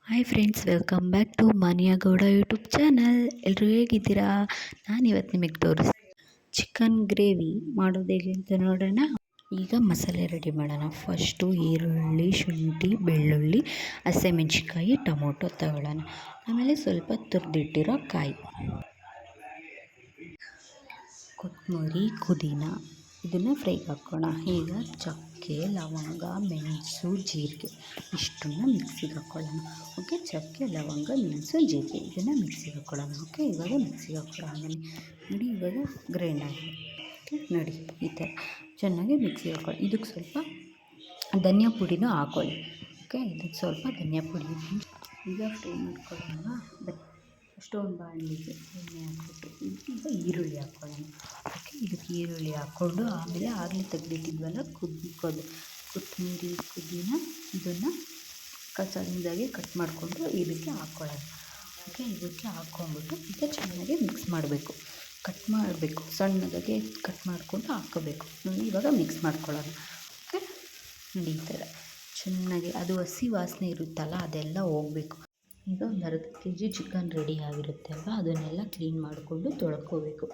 Hi friends, welcome back to Maniya Gowda YouTube channel. ಎಲ್ಲರೂ ಹೇಗಿದ್ದೀರಾ? ನಾನಿವತ್ತು ನಿಮಗೆ ಚಿಕನ್ ಗ್ರೇವಿ ಮಾಡೋದು ಹೇಗೆ ಅಂತ ನೋಡೋಣ. ಈಗ ಮಸಾಲೆ ರೆಡಿ ಮಾಡೋಣ. ಫಸ್ಟು ಈರುಳ್ಳಿ, ಶುಂಠಿ, ಬೆಳ್ಳುಳ್ಳಿ, ಹಸಿಮೆಣ್ಸಿಕಾಯಿ, ಟೊಮೊಟೊ ತಗೊಳ್ಳೋಣ. ಆಮೇಲೆ ಸ್ವಲ್ಪ ತುರಿದಿಟ್ಟಿರೋ ಕಾಯಿ, ಕೊತ್ತಂಬರಿ, ಪುದೀನ ಇದನ್ನು ಫ್ರೈಗೆ ಹಾಕೋಣ. ಈಗ ಚಕ್ಕೆ, ಲವಂಗ, ಮೆಣಸು, ಜೀರಿಗೆ ಇಷ್ಟನ್ನು ಮಿಕ್ಸಿಗೆ ಹಾಕ್ಕೊಳ್ಳೋಣ. ಓಕೆ, ಚಕ್ಕೆ, ಲವಂಗ, ಮೆಣಸು, ಜೀರಿಗೆ ಇದನ್ನು ಮಿಕ್ಸಿಗೆ ಹಾಕ್ಕೊಳ್ಳೋಣ. ಓಕೆ, ಇವಾಗ ಮಿಕ್ಸಿಗೆ ಹಾಕ್ಕೊಳ್ಳೋ. ಆಮೇಲೆ ನೋಡಿ, ಇವಾಗ ಗ್ರೈಂಡ್ ಆಗಿದೆ. ಓಕೆ, ನೋಡಿ ಈ ಥರ ಚೆನ್ನಾಗಿ ಮಿಕ್ಸಿಗೆ ಹಾಕ್ಕೊಳ್ಳಿ. ಇದಕ್ಕೆ ಸ್ವಲ್ಪ ಧನಿಯಾ ಪುಡಿನೂ ಹಾಕ್ಕೊಳ್ಳಿ. ಓಕೆ, ಇದಕ್ಕೆ ಸ್ವಲ್ಪ ಧನಿಯಾ ಪುಡಿ ಈಗ ಫ್ರೈ ಮಾಡ್ಕೊಳ್ಳೋಣ. ಫಸ್ಟ್ ಒಂದು ಬಾಣಲಿಗೆ ಎಣ್ಣೆ ಹಾಕ್ಬಿಟ್ಟು ಈಗ ಈರುಳ್ಳಿ ಹಾಕ್ಕೊಳ್ಳೋಣ. ಓಕೆ, ಇದಕ್ಕೆ ಈರುಳ್ಳಿ ಹಾಕ್ಕೊಂಡು ಆಮೇಲೆ ಆಗಲೇ ತೆಗೆದಿಟ್ಟಿದ್ವಲ್ಲ ಕೊತ್ತಂಬರಿ, ಪುದೀನ ಇದನ್ನು ಸಣ್ಣದಾಗಿ ಕಟ್ ಮಾಡಿಕೊಂಡು ಇದಕ್ಕೆ ಹಾಕ್ಕೊಳ್ಳೋಣ. ಓಕೆ, ಇದಕ್ಕೆ ಹಾಕ್ಕೊಂಬಿಟ್ಟು ಈಗ ಚೆನ್ನಾಗಿ ಮಿಕ್ಸ್ ಮಾಡಬೇಕು. ಸಣ್ಣದಾಗಿ ಕಟ್ ಮಾಡಿಕೊಂಡು ಹಾಕ್ಕೋಬೇಕು. ಇವಾಗ ಮಿಕ್ಸ್ ಮಾಡ್ಕೊಳ್ಳೋಣ. ಓಕೆ, ನೋಡಿ ಈ ಥರ ಚೆನ್ನಾಗಿ ಅದು ಹಸಿ ವಾಸನೆ ಇರುತ್ತಲ್ಲ ಅದೆಲ್ಲ ಹೋಗಬೇಕು. ಈಗ ಒಂದು ಅರ್ಧ kg ಚಿಕನ್ ರೆಡಿ ಆಗಿರುತ್ತೆ ಅಲ್ವಾ, ಅದನ್ನೆಲ್ಲ ಕ್ಲೀನ್ ಮಾಡಿಕೊಂಡು ತೊಳ್ಕೊಬೇಕು.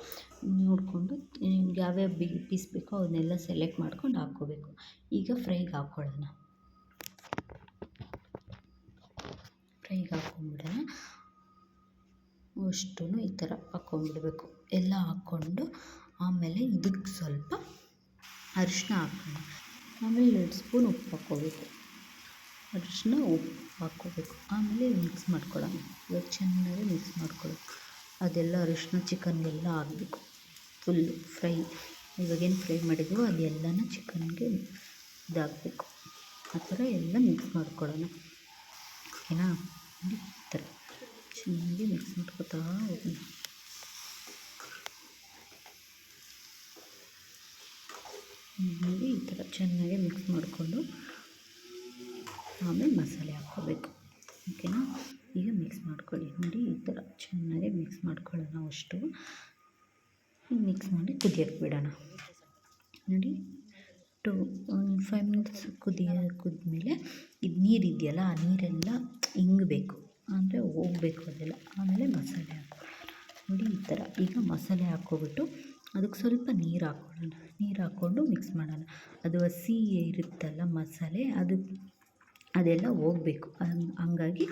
ನೋಡಿಕೊಂಡು ನಿಮ್ಗೆ ಯಾವ್ಯಾವ ಪೀಸ್ ಬೇಕೋ ಅವನ್ನೆಲ್ಲ ಸೆಲೆಕ್ಟ್ ಮಾಡ್ಕೊಂಡು ಹಾಕ್ಕೋಬೇಕು. ಈಗ ಫ್ರೈಗೆ ಹಾಕ್ಕೊಳ್ಳೋಣ. ಫ್ರೈಗೆ ಹಾಕ್ಕೊಂಬಿಡೋಣ. ಅಷ್ಟೂ ಈ ಥರ ಹಾಕ್ಕೊಂಬಿಡ್ಬೇಕು. ಎಲ್ಲ ಹಾಕ್ಕೊಂಡು ಆಮೇಲೆ ಇದಕ್ಕೆ ಸ್ವಲ್ಪ ಅರಿಶಿನ ಹಾಕೋಣ. ಆಮೇಲೆ 2 ಸ್ಪೂನ್ ಉಪ್ಪು ಹಾಕ್ಕೋಬೇಕು. ಅರಿಶಿನ, ಉಪ್ಪು ಹಾಕ್ಕೋಬೇಕು. ಆಮೇಲೆ ಮಿಕ್ಸ್ ಮಾಡ್ಕೊಳ್ಳೋಣ. ಇವಾಗ ಚೆನ್ನಾಗಿ ಮಿಕ್ಸ್ ಮಾಡ್ಕೊಳ್ಳೋದು. ಅದೆಲ್ಲ ಅರಿಶಿನ ಚಿಕನ್ಗೆಲ್ಲ ಆಗಬೇಕು. ಫುಲ್ಲು ಫ್ರೈ, ಇವಾಗೇನು ಫ್ರೈ ಮಾಡಿದ್ದೀವೋ ಅದೆಲ್ಲನೂ ಚಿಕನ್ಗೆ ಇದಾಗಬೇಕು. ಆ ಥರ ಎಲ್ಲ ಮಿಕ್ಸ್ ಮಾಡ್ಕೊಳ್ಳೋಣ. ಓಕೆನಾ? ನೋಡಿ ಈ ಥರ ಚೆನ್ನಾಗಿ ಮಿಕ್ಸ್ ಮಾಡ್ಕೊತಾ ಹೋಗೋಣ. ನೋಡಿ ಈ ಥರ ಚೆನ್ನಾಗಿ ಮಿಕ್ಸ್ ಮಾಡಿಕೊಂಡು ಆಮೇಲೆ ಮಸಾಲೆ ಹಾಕ್ಕೋಬೇಕು. ಓಕೆನಾ? ಈಗ ಮಿಕ್ಸ್ ಮಾಡ್ಕೊಳ್ಳಿ. ನೋಡಿ ಈ ಥರ ಚೆನ್ನಾಗಿ ಮಿಕ್ಸ್ ಮಾಡ್ಕೊಳ್ಳೋಣ. ಅಷ್ಟು ಮಿಕ್ಸ್ ಮಾಡಿ ಕುದಿಯೋಕ್ಕೆ ಬಿಡೋಣ. ನೋಡಿ ಒಂದು 5 ಮಿನಿಟ್ಸ್ ಕುದ್ಮೇಲೆ ಇದು ನೀರು ಇದೆಯಲ್ಲ, ಆ ನೀರೆಲ್ಲ ಇಂಗಬೇಕು, ಅಂದರೆ ಹೋಗಬೇಕು ಅದೆಲ್ಲ. ಆಮೇಲೆ ಮಸಾಲೆ ಹಾಕ್ಕೊಳ್ಳೋಣ. ನೋಡಿ ಈ ಥರ ಈಗ ಮಸಾಲೆ ಹಾಕ್ಕೊಬಿಟ್ಟು ಅದಕ್ಕೆ ಸ್ವಲ್ಪ ನೀರು ಹಾಕ್ಕೊಳ್ಳೋಣ. ನೀರು ಹಾಕ್ಕೊಂಡು ಮಿಕ್ಸ್ ಮಾಡೋಣ. ಅದು ಹಸಿ ಇರುತ್ತಲ್ಲ ಮಸಾಲೆ, ಅದೆಲ್ಲ ಹೋಗಬೇಕು. ಹಂಗಾಗಿ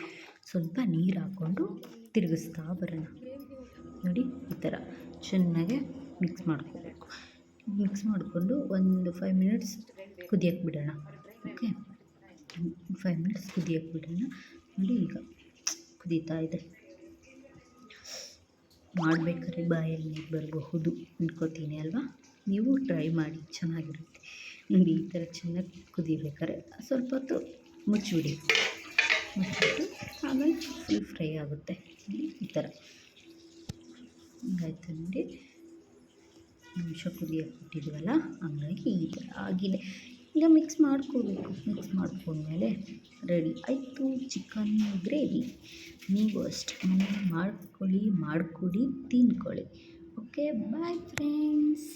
ಸ್ವಲ್ಪ ನೀರು ಹಾಕ್ಕೊಂಡು ತಿರುಗಿಸ್ತಾ ಬರೋಣ. ನೋಡಿ ಈ ಥರ ಚೆನ್ನಾಗೆ ಮಿಕ್ಸ್ ಮಾಡ್ಕೋಬೇಕು. ಮಿಕ್ಸ್ ಮಾಡಿಕೊಂಡು ಒಂದು 5 ಮಿನಿಟ್ಸ್ ಕುದಿಯೋಕ್ಕೆ ಬಿಡೋಣ. ಓಕೆ, 5 ಮಿನಿಟ್ಸ್ ಕುದಿಯೋಕ್ಕೆ ಬಿಡೋಣ. ನೋಡಿ ಈಗ ಕುದೀತಾ ಇದೆ. ಮಾಡಬೇಕಾದ್ರೆ ಬಾಯಲ್ಲಿ ನೀರು ಬರಬಹುದು ಅಂದ್ಕೋತೀನಿ ಅಲ್ವಾ? ನೀವು ಟ್ರೈ ಮಾಡಿ, ಚೆನ್ನಾಗಿರುತ್ತೆ. ನೋಡಿ ಈ ಥರ ಚೆನ್ನಾಗಿ ಕುದಿಬೇಕಾದ್ರೆ ಸ್ವಲ್ಪ ಹೊತ್ತು ಮುಚ್ಚಿಬಿಟ್ಟು ಆಮೇಲೆ ಫುಲ್ ಫ್ರೈ ಆಗುತ್ತೆ. ಈ ಥರ ಹಿಂಗಾಯ್ತು. ನೋಡಿ ನಿಮಿಷ ಕುದಿಯೋಕ್ಕೆ ಬಿಟ್ಟಿದ್ವಲ್ಲ, ಹಂಗಾಗಿ ಈ ಥರ ಆಗಿದೆ. ಈಗ ಮಿಕ್ಸ್ ಮಾಡ್ಕೋಬೇಕು. ಮಿಕ್ಸ್ ಮಾಡ್ಕೊಂಡ್ಮೇಲೆ ರೆಡಿ ಆಯಿತು ಚಿಕನ್ ಗ್ರೇವಿ. ನೀವು ಅಷ್ಟೇ ಮನೇಲಿ ಮಾಡ್ಕೊಳ್ಳಿ, ಮಾಡಿಕೊಡಿ, ತಿಂದ್ಕೊಳ್ಳಿ. Okay, bye friends.